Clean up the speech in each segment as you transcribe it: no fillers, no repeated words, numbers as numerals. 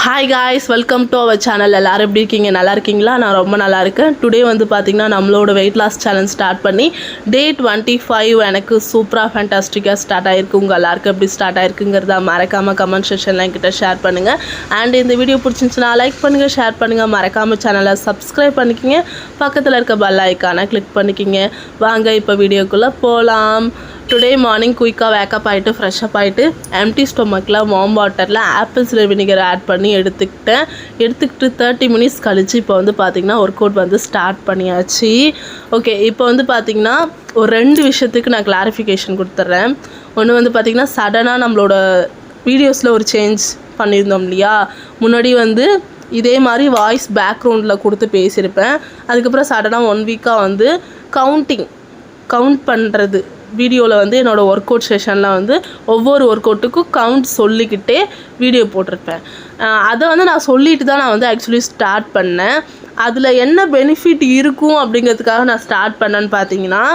Hi guys, welcome to our channel. எல்லோரும் எப்படி இருக்கீங்க? நல்லா இருக்கீங்களா? நான் ரொம்ப நல்லா இருக்கேன். டுடே வந்து பார்த்திங்கன்னா நம்மளோட வெயிட் லாஸ் சேலஞ்ச் ஸ்டார்ட் பண்ணி டே 25 எனக்கு சூப்பராக ஃபேண்டாஸ்டிக்காக ஸ்டார்ட் ஆகிருக்கு. உங்கள் எல்லாருக்கும் எப்படி ஸ்டார்ட் ஆகிருக்குங்கிறத மறக்காமல் கமெண்ட் செக்ஷனில் என்கிட்ட ஷேர் பண்ணுங்கள். அண்ட் இந்த வீடியோ பிடிச்சிருந்துச்சுன்னா லைக் பண்ணுங்கள், ஷேர் பண்ணுங்கள், மறக்காமல் சேனலை சப்ஸ்கிரைப் பண்ணிக்கிங்க. பக்கத்தில் இருக்க பெல் ஐக்கானை கிளிக் பண்ணிக்கிங்க. வாங்க இப்போ வீடியோக்குள்ளே போகலாம். டுடே மார்னிங் குயிக்காக வேக்கப் ஆகிட்டு ஃப்ரெஷ்அப் ஆகிட்டு எம்டி ஸ்டொமக்கில் வார்ம் வாட்டரில் ஆப்பிள் சிடர் வினிகர் ஆட் பண்ணி எடுத்துக்கிட்டு 30 மினிட்ஸ் கழித்து இப்போ வந்து பார்த்திங்கன்னா ஒர்க் அவுட் வந்து ஸ்டார்ட் பண்ணியாச்சு. ஓகே, இப்போ வந்து பார்த்திங்கன்னா ஒரு 2 விஷயத்துக்கு நான் கிளாரிஃபிகேஷன் கொடுத்துட்றேன். ஒன்று வந்து பார்த்திங்கன்னா சடனாக நம்மளோட வீடியோஸில் ஒரு சேஞ்ச் பண்ணியிருந்தோம் இல்லையா. முன்னாடி வந்து இதே மாதிரி வாய்ஸ் பேக்ரவுண்டில் கொடுத்து பேசியிருப்பேன். அதுக்கப்புறம் சடனாக 1 வீக்காக வந்து கவுண்ட் பண்ணுறது வீடியோவில் வந்து என்னோடய ஒர்க் அவுட் செஷனில் வந்து ஒவ்வொரு ஒர்க் அவுட்டுக்கும் கவுண்ட் சொல்லிக்கிட்டே வீடியோ போட்டிருப்பேன். அதை வந்து நான் சொல்லிட்டு தான் நான் வந்து ஆக்சுவலி ஸ்டார்ட் பண்ணேன். அதில் என்ன பெனிஃபிட் இருக்கும் அப்படிங்கிறதுக்காக நான் ஸ்டார்ட் பண்ணேன்னு பார்த்தீங்கன்னா,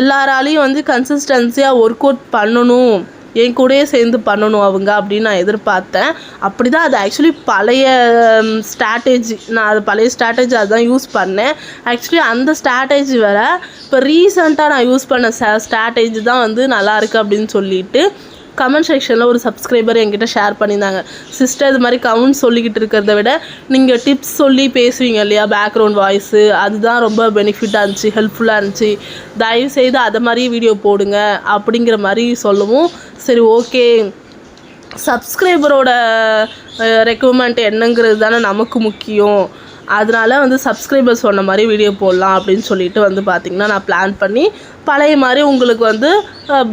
எல்லாராலையும் வந்து கன்சிஸ்டன்சியாக ஒர்க் அவுட் பண்ணணும், என் கூடயே சேர்ந்து பண்ணணும் அவங்க அப்படின்னு நான் எதிர்பார்த்தேன். அப்படி தான் அது ஆக்சுவலி பழைய ஸ்ட்ராட்டஜி. நான் அது பழைய ஸ்ட்ராட்டஜி அதுதான் யூஸ் பண்ணேன். ஆக்சுவலி அந்த ஸ்ட்ராட்டஜி வேறு இப்போ ரீசெண்டாக நான் யூஸ் பண்ண ஸ்ட்ராட்டஜி தான் வந்து நல்லாயிருக்கு அப்படின்னு சொல்லிட்டு கமெண்ட் செக்ஷனில் ஒரு சப்ஸ்கிரைபர் என்கிட்ட ஷேர் பண்ணியிருந்தாங்க. சிஸ்டர், இது மாதிரி கவுண்ட் சொல்லிக்கிட்டு இருக்கிறத விட நீங்கள் டிப்ஸ் சொல்லி பேசுவீங்க இல்லையா, பேக்ரவுண்ட் வாய்ஸு, அதுதான் ரொம்ப பெனிஃபிட்டாக இருந்துச்சு, ஹெல்ப்ஃபுல்லாக இருந்துச்சு, தயவுசெய்து அதை மாதிரி வீடியோ போடுங்க அப்படிங்கிற மாதிரி சொல்லவும், சரி ஓகே, சப்ஸ்கிரைபரோட ரெக்குவயர்மெண்ட் என்னங்கிறது தானே நமக்கு முக்கியம், அதனால் வந்து சப்ஸ்கிரைபர் சொன்ன மாதிரி வீடியோ போடலாம் அப்படின்னு சொல்லிட்டு வந்து பார்த்திங்கன்னா நான் பிளான் பண்ணி பழைய மாதிரி உங்களுக்கு வந்து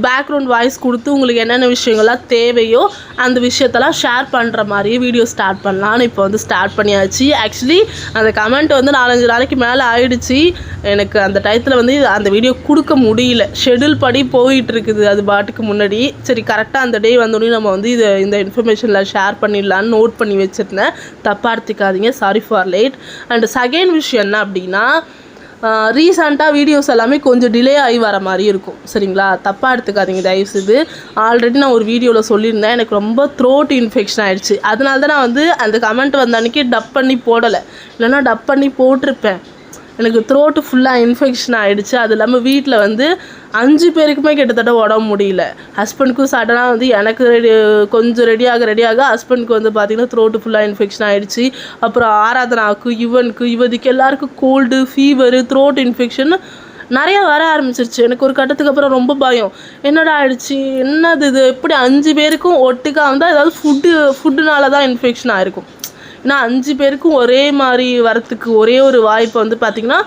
பேக்ரவுண்ட் வாய்ஸ் கொடுத்து உங்களுக்கு என்னென்ன விஷயங்கள்லாம் தேவையோ அந்த விஷயத்தெல்லாம் ஷேர் பண்ணுற மாதிரி வீடியோ ஸ்டார்ட் பண்ணலான்னு இப்போ வந்து ஸ்டார்ட் பண்ணியாச்சு. ஆக்சுவலி அந்த கமெண்ட் வந்து 4-5 நாளைக்கு மேலே ஆயிடுச்சு. எனக்கு அந்த டயத்தில் வந்து அந்த வீடியோ கொடுக்க முடியல, ஷெடியூல் படி போயிட்டுருக்குது அது பாட்டுக்கு முன்னாடி. சரி, கரெக்டாக அந்த டே வந்தோடனே நம்ம வந்து இந்த இன்ஃபர்மேஷனில் ஷேர் பண்ணிடலான்னு நோட் பண்ணி வச்சுருந்தேன். தப்பாக எடுத்துக்காதீங்க, sorry for late. And second விஷயம் என்ன அப்படின்னா, ரீசெண்டாக வீடியோஸ் எல்லாமே கொஞ்சம் டிலே ஆகி வர மாதிரி இருக்கும், சரிங்களா? தப்பாக எடுத்துக்காதீங்க தயவுசெய்து. ஆல்ரெடி நான் ஒரு வீடியோவில் சொல்லியிருந்தேன், எனக்கு ரொம்ப த்ரோட் இன்ஃபெக்ஷன் ஆகிடுச்சு. அதனால தான் நான் வந்து அந்த கமெண்ட் வந்த அன்றைக்கி டப் பண்ணி போடலை, இல்லைனா டப் பண்ணி போட்டிருப்பேன். எனக்கு த்ரோட்டு ஃபுல்லாக இன்ஃபெக்ஷன் ஆகிடுச்சு. அது இல்லாமல் வீட்டில் வந்து 5 பேருக்குமே கிட்டத்தட்ட உடம்பு முடியல. ஹஸ்பண்டுக்கும் சடனாக வந்து எனக்கு கொஞ்சம் ரெடியாக ஹஸ்பண்டுக்கு வந்து பார்த்திங்கன்னா த்ரோட்டு ஃபுல்லாக இன்ஃபெக்ஷன் ஆகிடுச்சு. அப்புறம் ஆராதனாவுக்கு, இவதிக்கு எல்லாருக்கும் கோல்டு, ஃபீவரு, த்ரோட் இன்ஃபெக்ஷன் நிறையா வர ஆரம்பிச்சிருச்சு. எனக்கு ஒரு கட்டத்துக்கு அப்புறம் ரொம்ப பயம், என்னடா ஆகிடுச்சு, என்னது இது, எப்படி 5 பேருக்கும் ஒட்டுக்கா வந்தால் ஏதாவது ஃபுட்டுனால தான் இன்ஃபெக்ஷன் ஆகிருக்கும். ஏன்னா 5 பேருக்கும் ஒரே மாதிரி வரத்துக்கு ஒரே ஒரு வாய்ப்பு வந்து பார்த்திங்கன்னா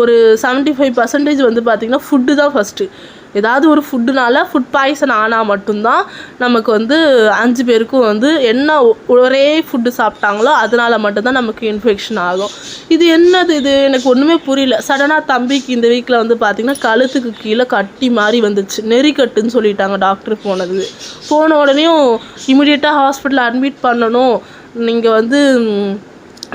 ஒரு 75% வந்து பார்த்திங்கன்னா ஃபுட்டு தான் ஃபஸ்ட்டு. ஏதாவது ஒரு ஃபுட்டுனால ஃபுட் பாய்சன் ஆனால் மட்டும்தான் நமக்கு வந்து 5 பேருக்கும் வந்து என்ன ஒரே ஃபுட்டு சாப்பிட்டாங்களோ அதனால் மட்டும்தான் நமக்கு இன்ஃபெக்ஷன் ஆகும். இது என்னது இது, எனக்கு ஒன்றுமே புரியல. சடனாக தம்பிக்கு இந்த வீக்கில் வந்து பார்த்திங்கன்னா கழுத்துக்கு கீழே கட்டி மாதிரி வந்துச்சு, நெறிக்கட்டுன்னு சொல்லிட்டாங்க டாக்டர். போன உடனேயும் இமிடியேட்டாக ஹாஸ்பிட்டலில் அட்மிட் பண்ணணும், நீங்கள் வந்து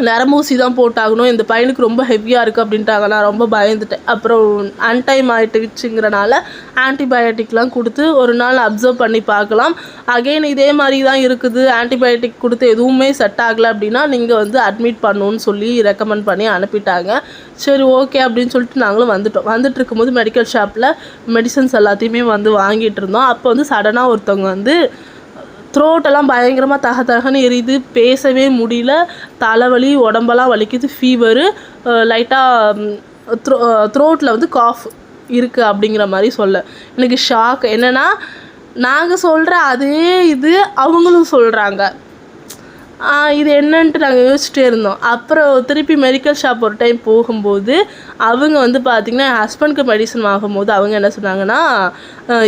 நரம்பூசி தான் போட்டாகணும், இந்த பையனுக்கு ரொம்ப ஹெவியாக இருக்குது அப்படின்ட்டாங்க. நான் ரொம்ப பயந்துட்டேன். அப்புறம் அன்டைம் ஆகிட்டுச்சுங்கிறனால ஆன்டிபயோட்டிக்லாம் கொடுத்து ஒரு நாள் அப்சர்வ் பண்ணி பார்க்கலாம். அகெயின் இதே மாதிரி தான் இருக்குது, ஆன்டிபயோட்டிக் கொடுத்து எதுவுமே செட் ஆகலை அப்படின்னா நீங்கள் வந்து அட்மிட் பண்ணணுன்னு சொல்லி ரெக்கமெண்ட் பண்ணி அனுப்பிட்டாங்க. சரி ஓகே அப்படின்னு சொல்லிட்டு நாங்களும் வந்துட்டு இருக்கும்போது மெடிக்கல் ஷாப்பில் மெடிசன்ஸ் எல்லாத்தையுமே வந்து வாங்கிட்டு இருந்தோம். அப்போ வந்து சடனாக ஒருத்தவங்க வந்து த்ரோட்டெல்லாம் பயங்கரமாக தகன்னு எரியுது, பேசவே முடியல, தலைவலி, உடம்பெல்லாம் வலிக்குது, ஃபீவரு, லைட்டாக த்ரோட்டில் வந்து காஃப் இருக்குது அப்படிங்கிற மாதிரி சொல்ல எனக்கு ஷாக். என்னென்னா, நாங்கள் சொல்கிற அதே இது அவங்களும் சொல்கிறாங்க. இது என்னன்ட்டு நாங்கள் யோசிச்சுட்டே இருந்தோம். அப்புறம் திருப்பி மெடிக்கல் ஷாப் ஒரு டைம் போகும்போது அவங்க வந்து பார்த்திங்கன்னா என் ஹஸ்பண்டுக்கு மெடிசன் வாங்கும்போது அவங்க என்ன சொன்னாங்கன்னா,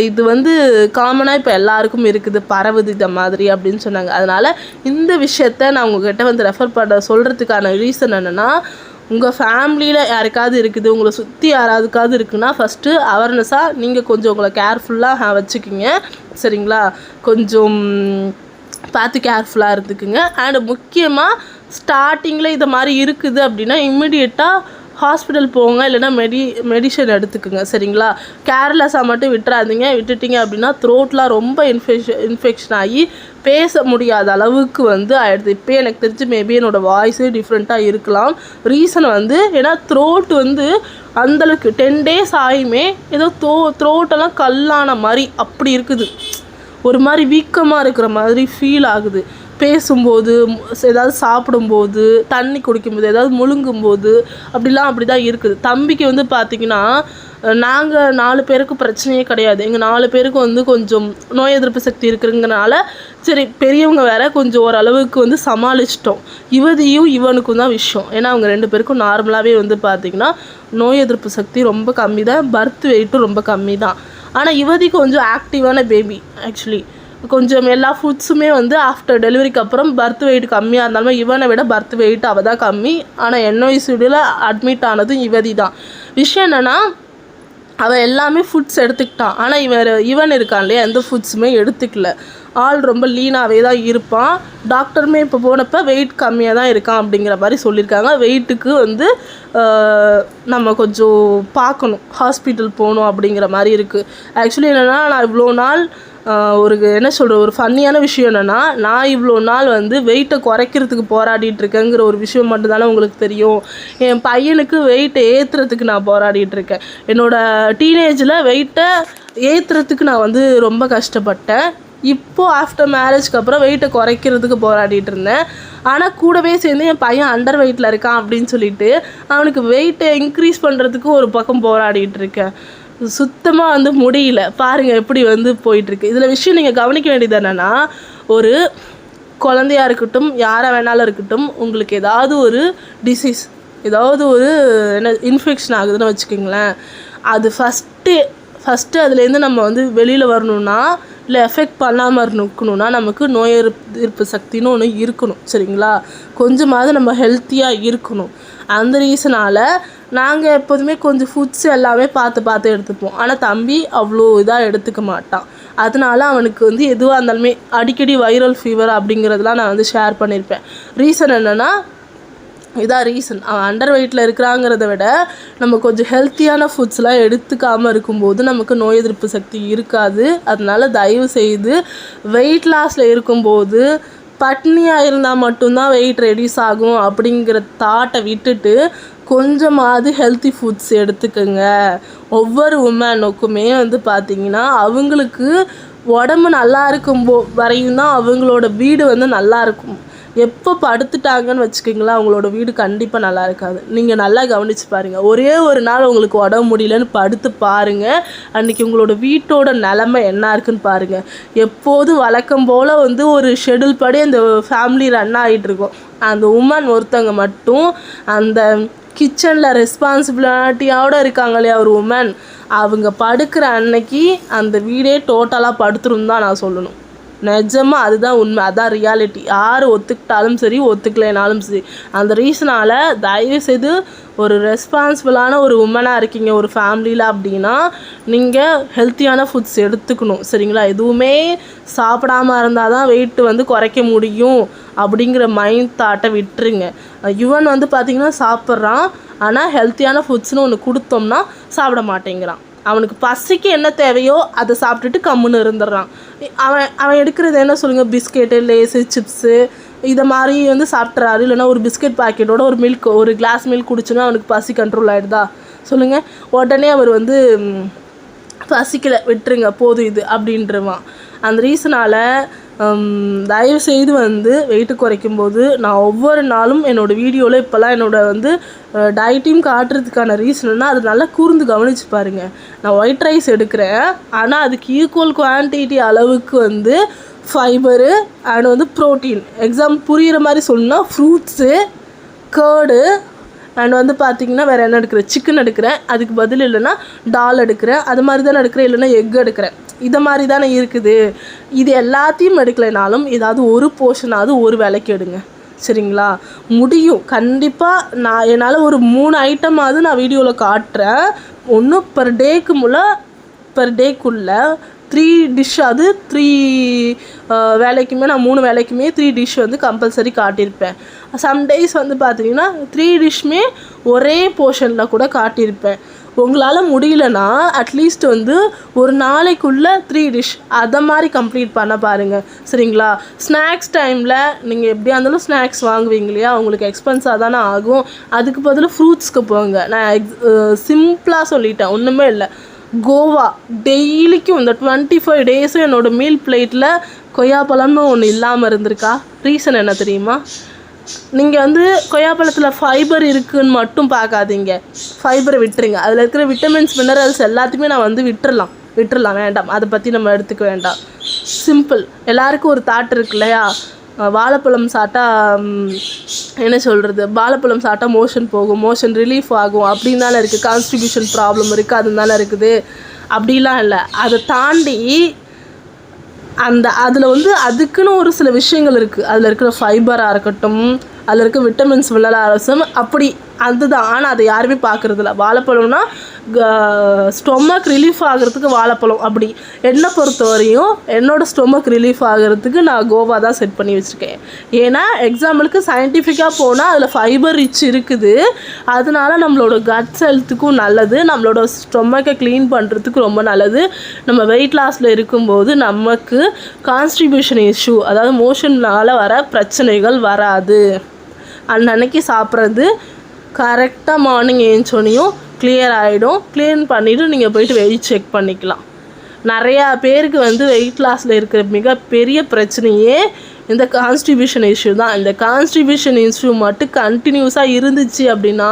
இது வந்து காமனாக இப்போ எல்லாருக்கும் இருக்குது, பரவுது இந்த மாதிரி அப்படின்னு சொன்னாங்க. அதனால் இந்த விஷயத்த நான் உங்கள்கிட்ட வந்து ரெஃபர் பண்ண சொல்கிறதுக்கான ரீசன் என்னென்னா, உங்கள் ஃபேமிலியில் யாருக்காவது இருக்குது, உங்களை சுற்றி யாராவதுக்காவது இருக்குன்னா ஃபஸ்ட்டு அவேர்னஸாக நீங்கள் கொஞ்சம் உங்களை கேர்ஃபுல்லாக வச்சுக்கிங்க, சரிங்களா? கொஞ்சம் பார்த்து கேர்ஃபுல்லாக இருந்துக்குங்க. அண்ட் முக்கியமாக ஸ்டார்டிங்கில் இது மாதிரி இருக்குது அப்படின்னா இம்மிடியேட்டாக ஹாஸ்பிட்டல் போங்க, இல்லைனா மெடிஷன் எடுத்துக்குங்க சரிங்களா. கேர்லெஸ்ஸாக மட்டும் விட்டுறாதீங்க. விட்டுட்டிங்க அப்படின்னா த்ரோட்லாம் ரொம்ப இன்ஃபெக்ஷன் ஆகி பேச முடியாத அளவுக்கு வந்து ஆகிடுது. இப்போ எனக்கு தெரிஞ்சு மேபி என்னோடய வாய்ஸே டிஃப்ரெண்ட்டாக இருக்கலாம். ரீசன் வந்து ஏன்னா த்ரோட் வந்து அந்தளவுக்கு 10 days ஆகியுமே ஏதோ த்ரோட்டெல்லாம் கல்லான மாதிரி அப்படி இருக்குது. ஒரு மாதிரி வீக்கமாக இருக்கிற மாதிரி ஃபீல் ஆகுது. பேசும்போது, ஏதாவது சாப்பிடும்போது, தண்ணி குடிக்கும்போது, ஏதாவது முழுங்கும்போது அப்படி தான் இருக்குது. தம்பிக்கு வந்து பார்த்திங்கன்னா நாங்கள் 4 பேருக்கு பிரச்சனையே கிடையாது. எங்கள் 4 பேருக்கு வந்து கொஞ்சம் நோய் எதிர்ப்பு சக்தி இருக்குங்கிறனால சரி பெரியவங்க வேறு கொஞ்சம் ஓரளவுக்கு வந்து சமாளிச்சிட்டோம். இவனுக்கும் தான் விஷயம். ஏன்னா அவங்க 2 பேருக்கும் நார்மலாகவே வந்து பார்த்திங்கன்னா நோய் எதிர்ப்பு சக்தி ரொம்ப கம்மி தான், பர்த் வெயிட்டும் ரொம்ப கம்மி தான். ஆனால் யுவதி கொஞ்சம் ஆக்டிவான பேபி. ஆக்சுவலி கொஞ்சம் எல்லா ஃபுட்ஸுமே வந்து ஆஃப்டர் டெலிவரிக்கு அப்புறம் பர்த் வெயிட் கம்மியாக இருந்தாலும் இவனை விட பர்த் வெயிட் அவள் தான் கம்மி. ஆனால் NOCUல அட்மிட் ஆனதும் யுவதி தான். விஷயம் என்னென்னா அவன் எல்லாமே ஃபுட்ஸ் எடுத்துக்கிட்டான். ஆனால் இவன் இருக்கான் இல்லையா, எந்த ஃபுட்ஸுமே எடுத்துக்கல. ஆள் ரொம்ப லீனாகவே தான் இருப்பான். டாக்டருமே இப்போ போனப்போ வெயிட் கம்மியாக தான் இருக்கான் அப்படிங்கிற மாதிரி சொல்லியிருக்காங்க. வெயிட்டுக்கு வந்து நம்ம கொஞ்சம் பார்க்கணும், ஹாஸ்பிட்டல் போகணும் அப்படிங்கிற மாதிரி இருக்குது. ஆக்சுவலி என்னென்னா நான் இவ்வளோ நாள் ஒரு ஃபன்னியான விஷயம் என்னென்னா, நான் இவ்வளோ நாள் வந்து வெயிட்டை குறைக்கிறதுக்கு போராடிட்டுருக்கேங்கிற ஒரு விஷயம் மட்டும்தானே உங்களுக்கு தெரியும். என் பையனுக்கு வெயிட்டை ஏற்றுறதுக்கு நான் போராடிட்டுருக்கேன். என்னோடய டீனேஜில் வெயிட்டை ஏற்றுறதுக்கு நான் வந்து ரொம்ப கஷ்டப்பட்டேன். இப்போது ஆஃப்டர் மேரேஜ்க்கு அப்புறம் வெயிட்டை குறைக்கிறதுக்கு போராடிட்டு இருந்தேன். ஆனால் கூடவே சேர்ந்து என் பையன் அண்டர் வெயிட்டில் இருக்கான் அப்படின்னு சொல்லிட்டு அவனுக்கு வெயிட்டை இன்க்ரீஸ் பண்ணுறதுக்கு ஒரு பக்கம் போராடிட்டுருக்கேன். சுத்தமாக வந்து முடியல. பாருங்கள் எப்படி வந்து போயிட்டுருக்கு. இதில் விஷயம் நீங்கள் கவனிக்க வேண்டியது என்னென்னா, ஒரு குழந்தையாக இருக்கட்டும், யாராக வேணாலும் இருக்கட்டும், உங்களுக்கு ஏதாவது ஒரு டிசீஸ், ஏதாவது ஒரு இன்ஃபெக்ஷன் ஆகுதுன்னு வச்சுக்கோங்களேன், அது ஃபஸ்ட்டு அதுலேருந்து நம்ம வந்து வெளியில் வரணுன்னா, இல்லை எஃபெக்ட் பண்ணாமல் இருக்கணும்னா நமக்கு நோய் எதிர்ப்பு சக்தின்னு ஒன்று இருக்கணும் சரிங்களா. கொஞ்சமாவது நம்ம ஹெல்த்தியாக இருக்கணும். அந்த ரீசனால் நாங்கள் எப்போதுமே கொஞ்சம் ஃபுட்ஸ் எல்லாமே பார்த்து எடுத்துப்போம். ஆனால் தம்பி அவ்வளோ இதாக எடுத்துக்க மாட்டான். அதனால அவனுக்கு வந்து எதுவாக இருந்தாலுமே அடிக்கடி வைரல் ஃபீவர் அப்படிங்கிறதுலாம் நான் வந்து ஷேர் பண்ணியிருப்பேன். ரீசன் என்னென்னா இதான் ரீசன். அவன் அண்டர் வெயிட்டில் இருக்கிறாங்கிறத விட நம்ம கொஞ்சம் ஹெல்த்தியான ஃபுட்ஸ்லாம் எடுத்துக்காமல் இருக்கும்போது நமக்கு நோய் எதிர்ப்பு சக்தி இருக்காது. அதனால தயவு செய்து வெயிட் லாஸில் இருக்கும்போது பட்னியாக இருந்தால் மட்டும்தான் வெயிட் ரெடியூஸ் ஆகும் அப்படிங்கிற தாட்டை விட்டுட்டு கொஞ்சமாவது ஹெல்த்தி ஃபுட்ஸ் எடுத்துக்கோங்க. ஒவ்வொரு உமனுக்குமே வந்து பார்த்திங்கன்னா அவங்களுக்கு உடம்பு நல்லா இருக்கும் வரையும் தான் அவங்களோட வீடு வந்து நல்லாயிருக்கும். எப்போ படுத்துட்டாங்கன்னு வச்சுக்கிங்களா அவங்களோட வீடு கண்டிப்பாக நல்லா இருக்காது. நீங்கள் நல்லா கவனித்து பாருங்கள். ஒரே ஒரு நாள் உங்களுக்கு உடம்பு முடியலன்னு படுத்து பாருங்கள், அன்றைக்கி உங்களோட வீட்டோட நிலமை என்ன இருக்குன்னு பாருங்கள். எப்போதும் வழக்கம் போல் வந்து ஒரு ஷெடியூல் படி அந்த ஃபேமிலி ரன் ஆகிட்டுருக்கும். அந்த உமன் ஒருத்தவங்க மட்டும் அந்த கிச்சனில் ரெஸ்பான்சிபிலிட்டியோடு இருக்காங்க இல்லையா ஒரு உமன், அவங்க படுக்கிற அன்னைக்கு அந்த வீடே டோட்டலாக படுத்துரும் தான் நான் சொல்லணும். நிஜமாக அதுதான் உண்மை, அதான் ரியாலிட்டி. யார் ஒத்துக்கிட்டாலும் சரி ஒத்துக்கலைனாலும் சரி. அந்த ரீசனால் தயவுசெய்து ஒரு ரெஸ்பான்சிபிளான ஒரு உமனாக இருக்கீங்க ஒரு ஃபேமிலியில் அப்படின்னா நீங்கள் ஹெல்த்தியான ஃபுட்ஸ் எடுத்துக்கணும் சரிங்களா. எதுவுமே சாப்பிடாமல் இருந்தால் தான் வெயிட்டு வந்து குறைக்க முடியும் அப்படிங்கிற மைண்ட் தாட்டை விட்டுருங்க. யுவன் வந்து பார்த்திங்கன்னா சாப்பிட்றான், ஆனால் ஹெல்த்தியான ஃபுட்ஸ்னு ஒன்று கொடுத்தோம்னா சாப்பிட மாட்டேங்கிறான். அவனுக்கு பசிக்கு என்ன தேவையோ அதை சாப்பிட்டுட்டு கம்முன்னு இருந்துடுறான். அவன் எடுக்கிறது என்ன சொல்லுங்கள், பிஸ்கெட்டு, லேஸு, சிப்ஸு இதை மாதிரி வந்து சாப்பிட்றாரு. இல்லைனா ஒரு பிஸ்கெட் பாக்கெட்டோட ஒரு கிளாஸ் மில்க் குடிச்சுன்னா அவனுக்கு பசி கண்ட்ரோல் ஆகிடுதா சொல்லுங்கள். உடனே அவர் வந்து பசிக்கலை விட்டுருங்க போதும் இது அப்படின்றவான். அந்த ரீசனால் தயவுசெய்து வந்து வெயிட்டு குறைக்கும்போது நான் ஒவ்வொரு நாளும் என்னோடய வீடியோவில் இப்போல்லாம் என்னோடய வந்து டயட்டையும் காட்டுறதுக்கான ரீசன்னா அது நல்லா கூர்ந்து கவனித்து பாருங்கள். நான் ஒயிட் ரைஸ் எடுக்கிறேன், ஆனால் அதுக்கு ஈக்குவல் குவான்டிட்டி அளவுக்கு வந்து ஃபைபரு அண்ட் வந்து ப்ரோட்டீன், புரிகிற மாதிரி சொல்லணும்னா ஃப்ரூட்ஸு, கேர்டு அண்ட் வந்து பார்த்திங்கன்னா வேறு என்ன எடுக்கிறேன், சிக்கன் எடுக்கிறேன், அதுக்கு பதில் இல்லைன்னா டால் எடுக்கிறேன், அது மாதிரி தானே எடுக்கிறேன், இல்லைன்னா எக் எடுக்கிறேன். இதை மாதிரி தானே இருக்குது. இது எல்லாத்தையும் எடுக்கலைனாலும் ஏதாவது ஒரு போர்ஷனாவது ஒரு வேலைக்கு எடுங்க சரிங்களா. முடியும் கண்டிப்பாக. நான் என்னால் ஒரு 3 ஐட்டமாவது நான் வீடியோவில் காட்டுறேன். ஒன்று பர் டேக்குள்ளே 3 டிஷ், அது 3 வேலைக்குமே நான் 3 வேலைக்குமே 3 டிஷ் வந்து கம்பல்சரி காட்டியிருப்பேன். சம்டேஸ் வந்து பார்த்தீங்கன்னா 3 டிஷ்மே ஒரே போர்ஷனில் கூட காட்டியிருப்பேன். உங்களால் முடியலன்னா அட்லீஸ்ட் வந்து ஒரு நாளைக்குள்ளே 3 டிஷ் அதை மாதிரி கம்ப்ளீட் பண்ண பாருங்கள், சரிங்களா? ஸ்நாக்ஸ் டைமில் நீங்கள் எப்படியா இருந்தாலும் ஸ்நாக்ஸ் வாங்குவீங்க இல்லையா, உங்களுக்கு எக்ஸ்பென்ஸாக தானே ஆகும். அதுக்கு பதில் ஃப்ரூட்ஸ்க்கு போங்க. நான் சிம்பிளாக சொல்லிட்டேன், ஒன்றுமே இல்லை. கோவா டெய்லிக்கும் இந்த 25 டேஸும் என்னோடய மீல் பிளேட்டில் கொய்யாப்பழம்னு ஒன்று இல்லாமல் இருந்திருக்கா? ரீசன் என்ன தெரியுமா? நீங்கள் வந்து கொய்யாப்பழத்தில் ஃபைபர் இருக்குதுன்னு மட்டும் பார்க்காதீங்க, ஃபைபரை விட்டுருங்க. அதில் இருக்கிற விட்டமின்ஸ் மினரல்ஸ் எல்லாத்தையுமே நான் வந்து விட்டுறலாம், வேண்டாம், அதை பற்றி நம்ம எடுத்துக்க வேண்டாம். சிம்பிள். எல்லாருக்கும் ஒரு தாட் இருக்கு இல்லையா, வாழைப்பழம் சாப்பிட்டா என்ன சொல்கிறது, வாழைப்பழம் சாப்பிட்டா மோஷன் போகும், மோஷன் ரிலீஃப் ஆகும் அப்படின்னு தானே இருக்குது. கான்ஸ்டிபியூஷன் ப்ராப்ளம் இருக்குது, அதுனால இருக்குது. அப்படிலாம் இல்லை. அதை தாண்டி அதில் வந்து அதுக்குன்னு ஒரு சில விஷயங்கள் இருக்குது. அதில் இருக்கிற ஃபைபராக இருக்கட்டும், அதில் இருக்க விட்டமின்ஸ் மினரல்ஸும் அப்படி அதுதான். ஆனால் அதை யாருமே பார்க்குறதில்ல. வாழைப்பழம்னா ஸ்டொமக் ரிலீஃப் ஆகிறதுக்கு வாழைப்பழம். அப்படி என்னை பொறுத்த வரையும் என்னோடய ஸ்டொமக் ரிலீஃப் ஆகிறதுக்கு நான் கோவா தான் செட் பண்ணி வச்சுருக்கேன். ஏன்னா எக்ஸாம்பிளுக்கு சயின்டிஃபிக்காக போனால் அதில் ஃபைபர் ரிச் இருக்குது, அதனால நம்மளோட கட்ஸ் ஹெல்த்துக்கும் நல்லது, நம்மளோட ஸ்டொமக்கை க்ளீன் பண்ணுறதுக்கு ரொம்ப நல்லது. நம்ம வெயிட் லாஸில் இருக்கும்போது நமக்கு கான்ஸ்டிபியூஷன் இஷ்யூ, அதாவது மோஷனால் வர பிரச்சனைகள் வராது. அன்னைக்கு சாப்பிட்றது கரெக்டாக மார்னிங் ஏஞ்சோனையும் கிளியர் ஆகிடும். க்ளீன் பண்ணிவிட்டு நீங்கள் போய்ட்டு வெயிட் செக் பண்ணிக்கலாம். நிறையா பேருக்கு வந்து வெயிட் லாஸில் இருக்கிற மிகப்பெரிய பிரச்சனையே இந்த கான்ஸ்டிபியூஷன் இஷ்யூ தான். இந்த கான்ஸ்டிபியூஷன் இஷ்யூ மட்டும் கண்டினியூஸாக இருந்துச்சு அப்படின்னா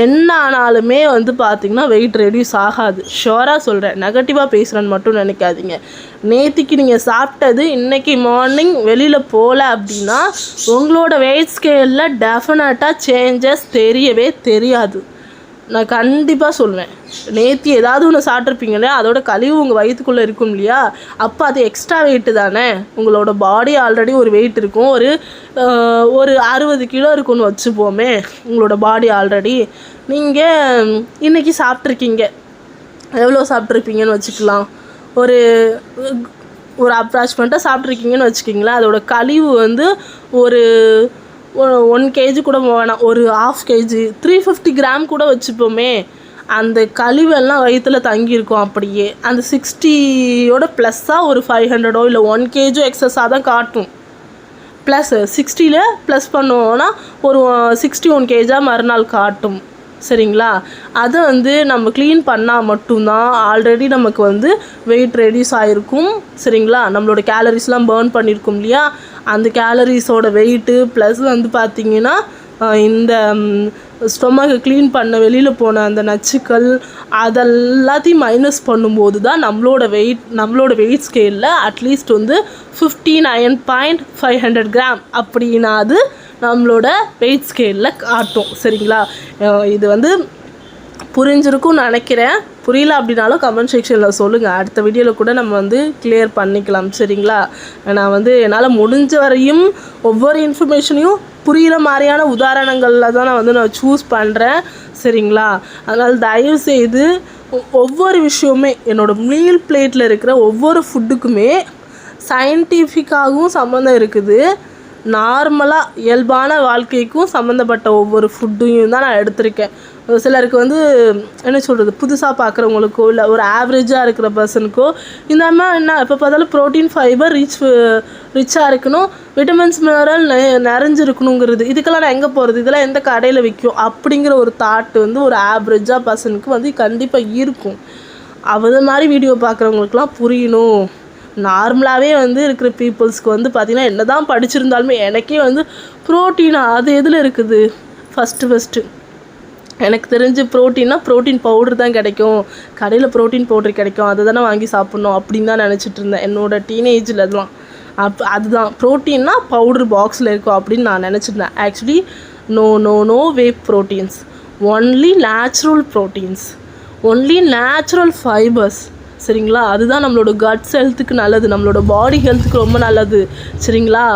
என்ன ஆனாலுமே வந்து பார்த்திங்கன்னா வெயிட் ரெடியூஸ் ஆகாது. ஷோராக சொல்கிறேன், நெகட்டிவாக பேசுகிறேன்னு மட்டும் நினைக்காதீங்க. நேற்றுக்கு நீங்கள் சாப்பிட்டது இன்றைக்கி மார்னிங் வெளியில் போகல அப்படின்னா உங்களோட வெயிட் ஸ்கேலில் டெஃபினட்டாக சேஞ்சஸ் தெரியவே தெரியாது. நான் கண்டிப்பாக சொல்லுவேன். நேற்று ஏதாவது ஒன்று சாப்பிட்ருப்பீங்க இல்லையா, அதோட கழிவு உங்கள் வயிற்றுக்குள்ளே இருக்கும் இல்லையா, அப்போ அது எக்ஸ்ட்ரா வெயிட்டு தானே. உங்களோட பாடி ஆல்ரெடி ஒரு வெயிட் இருக்கும், ஒரு 60 கிலோ இருக்குன்னு வச்சுப்போமே உங்களோட பாடி ஆல்ரெடி. நீங்கள் இன்றைக்கி சாப்பிட்ருக்கீங்க, எவ்வளோ சாப்பிட்ருப்பீங்கன்னு வச்சுக்கலாம், ஒரு அப்ராக்சிமேட்டாக சாப்பிட்ருக்கீங்கன்னு வச்சுக்கிங்களேன். அதோட கழிவு வந்து ஒரு 1 kg கூட வேணாம், ஒரு 1/2 kg 350 கிராம் கூட வச்சுப்போமே. அந்த கழிவெல்லாம் வயிற்றில் தங்கியிருக்கும். அப்படியே அந்த 60யோட ப்ளஸ்ஸாக ஒரு 500 இல்லை 1 kg எக்ஸஸாக தான் காட்டும். ப்ளஸ் 60ல் ப்ளஸ் பண்ணுவோன்னா ஒரு 61 kg மறுநாள் காட்டும், சரிங்களா? அதை வந்து நம்ம க்ளீன் பண்ணால் மட்டும்தான் ஆல்ரெடி நமக்கு வந்து வெயிட் ரெடியூஸ் ஆகிருக்கும், சரிங்களா? நம்மளோட கேலரிஸ்லாம் பர்ன் பண்ணியிருக்கும் இல்லையா, அந்த கேலரிஸோட வெயிட்டு ப்ளஸ் வந்து பார்த்திங்கன்னா இந்த ஸ்டொமக்கை க்ளீன் பண்ண வெளியில் போன அந்த நச்சுக்கள் அதெல்லாத்தையும் மைனஸ் பண்ணும்போது தான் நம்மளோட வெயிட் ஸ்கேலில் அட்லீஸ்ட் வந்து 59.500 கிராம் அப்படின்னா அது நம்மளோட வெயிட் ஸ்கேலில் காட்டும், சரிங்களா? இது வந்து புரிஞ்சிருக்கும்னு நினைக்கிறேன். புரியல அப்படின்னாலும் கமெண்ட் செக்ஷனில் சொல்லுங்கள். அடுத்த வீடியோவில் கூட நம்ம வந்து கிளியர் பண்ணிக்கலாம், சரிங்களா? நான் வந்து என்னால் முடிஞ்ச வரையும் ஒவ்வொரு இன்ஃபர்மேஷனையும் புரிகிற மாதிரியான உதாரணங்களில் தான் நான் சூஸ் பண்ணுறேன், சரிங்களா? அதனால் தயவுசெய்து ஒவ்வொரு விஷயமே என்னோடய மீல் பிளேட்டில் இருக்கிற ஒவ்வொரு ஃபுட்டுக்குமே சயின்டிஃபிக்காகவும் சம்மந்தம் இருக்குது, நார்மலாக இயல்பான வாழ்க்கைக்கும் சம்மந்தப்பட்ட ஒவ்வொரு ஃபுட்டையும் தான் நான் எடுத்திருக்கேன். சிலருக்கு வந்து என்ன சொல்கிறது, புதுசாக பார்க்குறவங்களுக்கோ இல்லை ஒரு ஆவரேஜாக இருக்கிற பர்சனுக்கோ இந்த மாதிரி என்ன எப்போ பார்த்தாலும் ப்ரோட்டீன் ஃபைபர் ரிச்சாக இருக்கணும், விட்டமின்ஸ் மினரல் நிறைஞ்சிருக்கணுங்கிறது, இதுக்கெல்லாம் நான் எங்கே போகிறது, இதெல்லாம் எந்த கடையில் விற்கும் அப்படிங்கிற ஒரு தாட் வந்து ஒரு ஆவரேஜாக பர்சனுக்கு வந்து கண்டிப்பாக இருக்கும். அது மாதிரி வீடியோ பார்க்குறவங்களுக்குலாம் புரியணும். நார்மலாகவே வந்து இருக்கிற பீப்புள்ஸ்க்கு வந்து பார்த்திங்கன்னா என்ன தான் படிச்சிருந்தாலுமே எனக்கே வந்து ப்ரோட்டீனா அது எதில் இருக்குது, ஃபஸ்ட்டு எனக்கு தெரிஞ்சு ப்ரோட்டீன் பவுடர் தான் கிடைக்கும், கடையில் ப்ரோட்டீன் பவுடர் கிடைக்கும், அதை தானே வாங்கி சாப்பிட்ணும் அப்படின்னு தான் நினச்சிட்டு இருந்தேன் என்னோடய டீனேஜில்தான். அதுதான் ப்ரோட்டீன்னா பவுடர் பாக்ஸில் இருக்கும் அப்படின்னு நான் நினச்சிருந்தேன். Actually no way proteins, only natural proteins, only natural fibres, சரிங்களா? அதுதான் நம்மளோட கட்ஸ் ஹெல்த்துக்கு நல்லது, நம்மளோட பாடி ஹெல்த்துக்கு ரொம்ப நல்லது, சரிங்களா?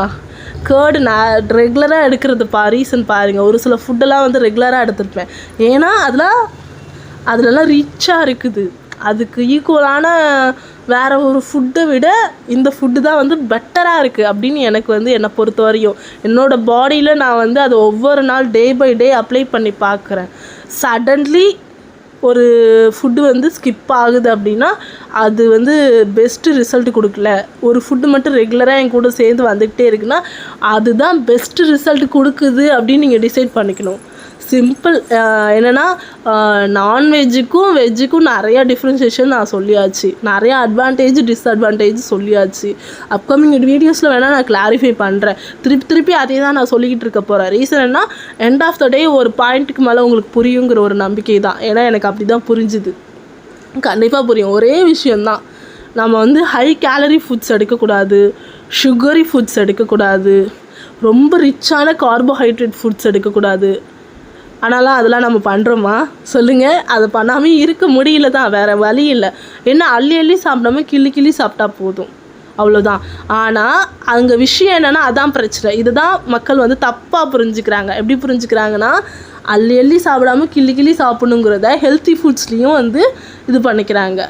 கேர்டு நான் ரெகுலராக எடுக்கிறது ரீசன் பாருங்கள். ஒரு சில ஃபுட்டெல்லாம் வந்து ரெகுலராக எடுத்துருப்பேன், ஏன்னா அதிலலாம் ரிச்சாக இருக்குது, அதுக்கு ஈக்குவலான வேறு ஒரு ஃபுட்டை விட இந்த ஃபுட்டு தான் வந்து பெட்டராக இருக்குது அப்படின்னு எனக்கு வந்து என்னை பொறுத்த வரையும் என்னோடய பாடியில் நான் வந்து அதை ஒவ்வொரு நாள் டே பை டே அப்ளை பண்ணி பார்க்குறேன். சடன்லி ஒரு ஃபுட்டு வந்து ஸ்கிப் ஆகுது அப்படின்னா அது வந்து பெஸ்ட்டு ரிசல்ட் கொடுக்கல. ஒரு ஃபுட்டு மட்டும் ரெகுலராக என் கூட சேர்ந்து வந்துக்கிட்டே இருக்குன்னா அதுதான் பெஸ்ட்டு ரிசல்ட் கொடுக்குது அப்படின்னு நீங்கள் டிசைட் பண்ணிக்கணும். சிம்பிள். என்னென்னா நான்வெஜ்ஜுக்கும் வெஜ்ஜுக்கும் நிறையா டிஃப்ரென்ஷியேஷன் நான் சொல்லியாச்சு, நிறையா அட்வான்டேஜ் டிஸ்அட்வான்டேஜ் சொல்லியாச்சு. அப்கமிங் வீடியோஸில் வேணால் நான் கிளாரிஃபை பண்ணுறேன். திருப்பி அதே தான் நான் சொல்லிக்கிட்டு இருக்க போகிறேன். ரீசன் என்ன, எண்ட் ஆஃப் த டே ஒரு பாயிண்ட்டுக்கு மேலே உங்களுக்கு புரியுங்கிற ஒரு நம்பிக்கை தான். ஏன்னா எனக்கு அப்படி தான் புரிஞ்சுது. கண்டிப்பாக புரியும். ஒரே விஷயந்தான், நம்ம வந்து ஹை கேலரி ஃபுட்ஸ் எடுக்கக்கூடாது, சுகரி ஃபுட்ஸ் எடுக்கக்கூடாது, ரொம்ப ரிச்சான கார்போஹைட்ரேட் ஃபுட்ஸ் எடுக்கக்கூடாது. ஆனாலும் அதெல்லாம் நம்ம பண்ணுறோமா சொல்லுங்கள்? அதை பண்ணாமல் இருக்க முடியல தான், வேறு வழி இல்லை. என்ன அள்ளி சாப்பிடாம கிள்ளி சாப்பிட்டா போதும், அவ்வளோதான். ஆனால் அங்கே விஷயம் என்னென்னா அதான் பிரச்சனை. இதுதான் மக்கள் வந்து தப்பாக புரிஞ்சுக்கிறாங்க. எப்படி புரிஞ்சுக்கிறாங்கன்னா அள்ளி சாப்பிடாமல் கிள்ளி சாப்பிடணுங்கிறத ஹெல்த்தி ஃபுட்ஸ்லேயும் வந்து இது பண்ணிக்கிறாங்க.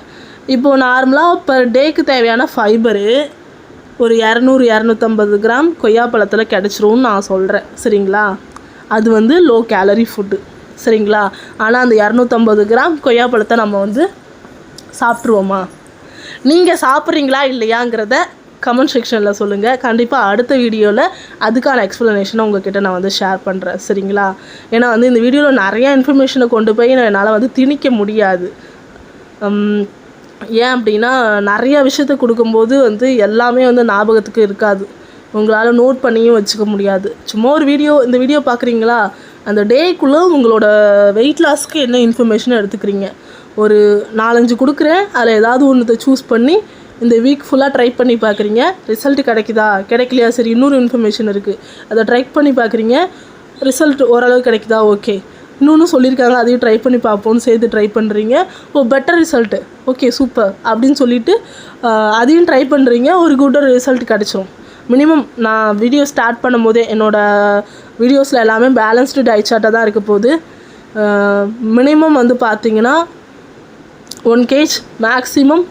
இப்போது நார்மலாக பர் டேக்கு தேவையான ஃபைபரு ஒரு 200-250 கிராம் கொய்யாப்பழத்தில் கிடச்சிரும்னு நான் சொல்கிறேன், சரிங்களா? அது வந்து லோ கேலரி ஃபுட்டு, சரிங்களா? ஆனால் அந்த 250 கிராம் கொய்யாப்பழத்தை நம்ம வந்து சாப்பிட்ருவோமா? நீங்கள் சாப்பிட்றீங்களா இல்லையாங்கிறத கமெண்ட் செக்ஷனில் சொல்லுங்கள். கண்டிப்பாக அடுத்த வீடியோவில் அதுக்கான எக்ஸ்ப்ளனேஷனை உங்கள்கிட்ட நான் வந்து ஷேர் பண்ணுறேன், சரிங்களா? ஏன்னா வந்து இந்த வீடியோவில் நிறையா இன்ஃபர்மேஷனை கொண்டு போய் என்னால் வந்து திணிக்க முடியாது. ஏன் அப்படின்னா நிறையா விஷயத்த கொடுக்கும்போது வந்து எல்லாமே வந்து ஞாபகத்துக்கு இருக்காது, உங்களால் நோட் பண்ணியும் வச்சுக்க முடியாது. சும்மா ஒரு இந்த வீடியோ பார்க்குறீங்களா, அந்த டேக்குள்ளே உங்களோட வெயிட் லாஸ்க்கு என்ன இன்ஃபர்மேஷனை எடுத்துக்கிறீங்க. ஒரு 4-5 கொடுக்குறேன், அதில் ஏதாவது ஒன்றத்தை சூஸ் பண்ணி இந்த வீக் ஃபுல்லாக ட்ரை பண்ணி பார்க்குறீங்க. ரிசல்ட் கிடைக்குதா கிடைக்கலையா, சரி இன்னொரு இன்ஃபர்மேஷன் இருக்குது, அதை ட்ரை பண்ணி பார்க்குறீங்க. ரிசல்ட் ஓரளவு கிடைக்குதா, ஓகே இன்னொன்று சொல்லியிருக்காங்க அதையும் ட்ரை பண்ணி பார்ப்போன்னு சேர்த்து ட்ரை பண்ணுறீங்க. பெட்டர் ரிசல்ட்டு, ஓகே சூப்பர் அப்படின்னு சொல்லிவிட்டு அதையும் ட்ரை பண்ணுறீங்க. ஒரு குட் ரிசல்ட் கிடச்சிரும். மினிமம் நான் வீடியோ ஸ்டார்ட் பண்ணும் போதே என்னோடய வீடியோஸில் எல்லாமே பேலன்ஸ்டு டயட் சார்ட்டாக தான் இருக்க போகுது. மினிமம் வந்து பார்த்திங்கன்னா 1 kg, மேக்ஸிமம்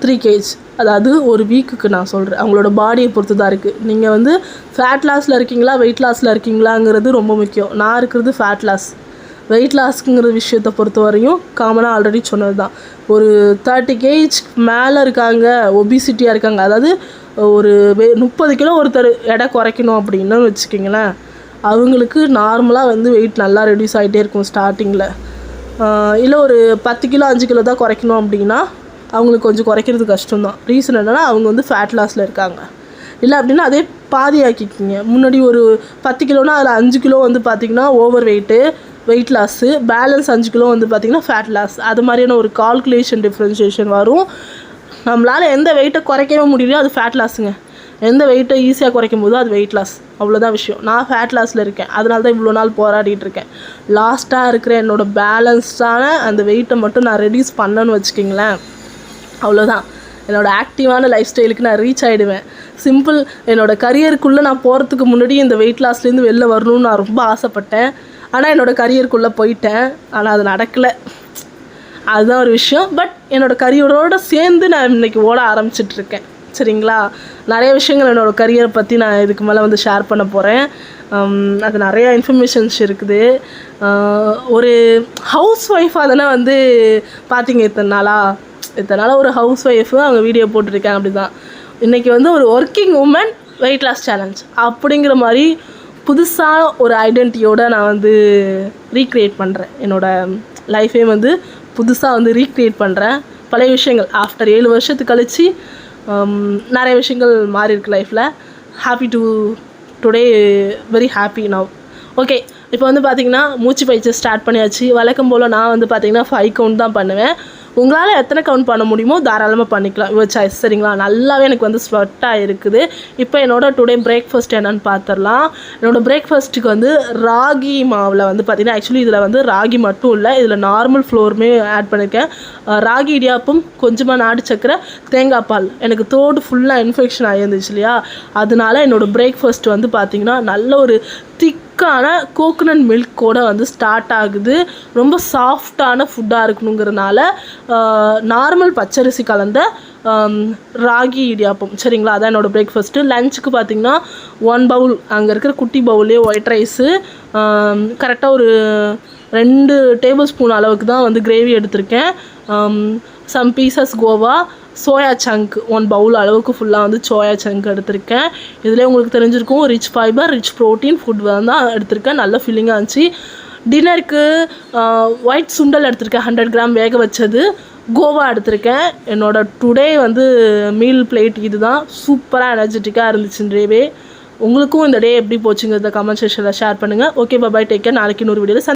3 kg. அதாவது ஒரு வீக்குக்கு நான் சொல்கிறேன், அவங்களோட பாடியை பொறுத்து தான் இருக்குது. நீங்கள் வந்து ஃபேட் லாஸில் இருக்கீங்களா வெயிட் லாஸில் இருக்கீங்களாங்கிறது ரொம்ப முக்கியம். நான் இருக்கிறது ஃபேட் லாஸ். வெயிட் லாஸ்க்குங்கிற விஷயத்தை பொறுத்த வரையும் காமனாக ஆல்ரெடி சொன்னது தான். ஒரு 30 kg மேலே இருக்காங்க, ஒபிசிட்டியாக இருக்காங்க, அதாவது ஒரு 30 கிலோ ஒருத்தர் எடை குறைக்கணும் அப்படின்னு வச்சுக்கிங்களேன், அவங்களுக்கு நார்மலாக வந்து வெயிட் நல்லா ரெடியூஸ் ஆகிட்டே இருக்கும் ஸ்டார்டிங்கில். இல்லை ஒரு 10 கிலோ 5 கிலோ தான் குறைக்கணும் அப்படின்னா அவங்களுக்கு கொஞ்சம் குறைக்கிறது கஷ்டம்தான். ரீசன் என்னென்னா அவங்க வந்து ஃபேட் லாஸில் இருக்காங்க. இல்லை அப்படின்னா அதே பாதி ஆக்கிக்கிங்க. முன்னாடி ஒரு 10 கிலோனா அதில் 5 கிலோ வந்து பார்த்திங்கன்னா over weight loss, balance 5 kilo வந்து பார்த்திங்கன்னா ஃபேட் லாஸ். அது மாதிரியான ஒரு கால்குலேஷன் டிஃப்ரென்ஷியேஷன் வரும். நம்மளால் எந்த வெயிட்டை குறைக்கவே முடியலையோ அது ஃபேட் லாஸுங்க. எந்த வெயிட்டை ஈஸியாக குறைக்கும் போதோ அது வெயிட் லாஸ், அவ்வளோதான் விஷயம். நான் ஃபேட் லாஸில் இருக்கேன், அதனால தான் இவ்வளோ நாள் போராடிட்டு இருக்கேன். லாஸ்ட்டாக இருக்கிற என்னோடய பேலன்ஸ்டான அந்த வெயிட்டை மட்டும் நான் ரெடியூஸ் பண்ணணும்னு வச்சுக்கிங்களேன், அவ்வளோதான். என்னோடய ஆக்டிவான லைஃப் ஸ்டைலுக்கு நான் ரீச் ஆகிடுவேன். சிம்பிள். என்னோடய கரியருக்குள்ளே நான் போகிறதுக்கு முன்னாடி இந்த வெயிட் லாஸ்லேருந்து வெளில வரணும்னு நான் ரொம்ப ஆசைப்பட்டேன். ஆனால் என்னோடய கரியருக்குள்ளே போயிட்டேன், ஆனால் அது நடக்கலை. அதுதான் ஒரு விஷயம். பட் என்னோடய கரியரோடு சேர்ந்து நான் இன்றைக்கி ஓட ஆரம்பிச்சிட்ருக்கேன், சரிங்களா? நிறைய விஷயங்கள் என்னோடய கரியரை பற்றி நான் இதுக்கு மேலே வந்து ஷேர் பண்ண போகிறேன். அது நிறையா இன்ஃபர்மேஷன்ஸ் இருக்குது. ஒரு ஹவுஸ் ஒய்ஃபாக தானே வந்து பார்த்தீங்க இத்தனை நாளாக ஒரு ஹவுஸ் ஒய்ஃபு அவங்க வீடியோ போட்டிருக்காங்க. அப்படி தான் இன்றைக்கி வந்து ஒரு working woman weight loss challenge அப்படிங்கிற மாதிரி புதுசாக ஒரு ஐடென்டிட்டியோடு நான் வந்து ரீக்ரியேட் பண்ணுறேன். என்னோடய லைஃபே வந்து புதுசாக வந்து ரீக்ரியேட் பண்ணுறேன். பழைய விஷயங்கள் ஆஃப்டர் 7 வருஷத்துக்கு கழிச்சு நிறைய விஷயங்கள் மாறி இருக்கு லைஃப்பில். Happy today, very happy now. Okay, இப்போ வந்து பார்த்திங்கன்னா மூச்சு பயிற்சி ஸ்டார்ட் பண்ணியாச்சு. வழக்கம் போல் நான் வந்து பார்த்திங்கன்னா 5 கவுண்ட் தான் பண்ணுவேன். உங்களால் எத்தனை கவுண்ட் பண்ண முடியுமோ தாராளமாக பண்ணிக்கலாம், யுவர் சாய்ஸ், சரிங்களா? நல்லாவே எனக்கு வந்து ஸ்வெட்டாக இருக்குது. இப்போ என்னோடய டுடே பிரேக்ஃபாஸ்ட் என்னென்னு பார்த்துடலாம். என்னோடய பிரேக்ஃபாஸ்ட்டுக்கு வந்து ராகி மாவில் வந்து பார்த்திங்கன்னா, ஆக்சுவலி இதில் வந்து ராகி மட்டும் இல்லை, இதில் நார்மல் ஃப்ளோருமே ஆட் பண்ணியிருக்கேன். ராகி இடியாப்பம், கொஞ்சமாக நாடு சக்கரை, தேங்காய் பால். எனக்கு த்ரோட் ஃபுல்லாக இன்ஃபெக்ஷன் ஆகிருந்துச்சு இல்லையா, அதனால என்னோடய பிரேக்ஃபாஸ்ட் வந்து பார்த்திங்கன்னா நல்ல ஒரு திக்கான கோகனட் மில்கோட வந்து ஸ்டார்ட் ஆகுது. ரொம்ப சாஃப்டான ஃபுட்டாக இருக்கணுங்கிறதுனால நார்மல் பச்சரிசி கலந்த ராகி இடியாப்பம். சரிங்களா, அதான் என்னோடய பிரேக்ஃபாஸ்ட்டு. லஞ்சுக்கு பார்த்திங்கன்னா 1 பவுல், அங்கே இருக்கிற குட்டி பவுல்லே ஒயிட் ரைஸு, கரெக்டாக ஒரு 2 டேபிள் ஸ்பூன் அளவுக்கு தான் வந்து கிரேவி எடுத்திருக்கேன். Some pieces khoa, soya chunk 1 bowl அளவுக்கு ஃபுல்லாக வந்து சோயா சங்க் எடுத்திருக்கேன். இதில் உங்களுக்கு தெரிஞ்சிருக்கும் rich fibre, rich protein food தான் எடுத்திருக்கேன். நல்ல ஃபீலிங்காக இருந்துச்சு. டின்னருக்கு ஒயிட் சுண்டல் எடுத்திருக்கேன், 100 கிராம் வேக வச்சது. கோவா எடுத்திருக்கேன். என்னோட டுடே வந்து மீல் பிளேட் இது தான். சூப்பராக எனர்ஜெட்டிக்காக இருந்துச்சு டேவே. உங்களுக்கும் இந்த டே எப்படி போச்சுங்கிறத கமெண்ட் செக்ஷனில் ஷேர் பண்ணுங்கள். ஓகே, பாய், டேக் கேர். நாளைக்கு இன்னொரு வீடியோவில்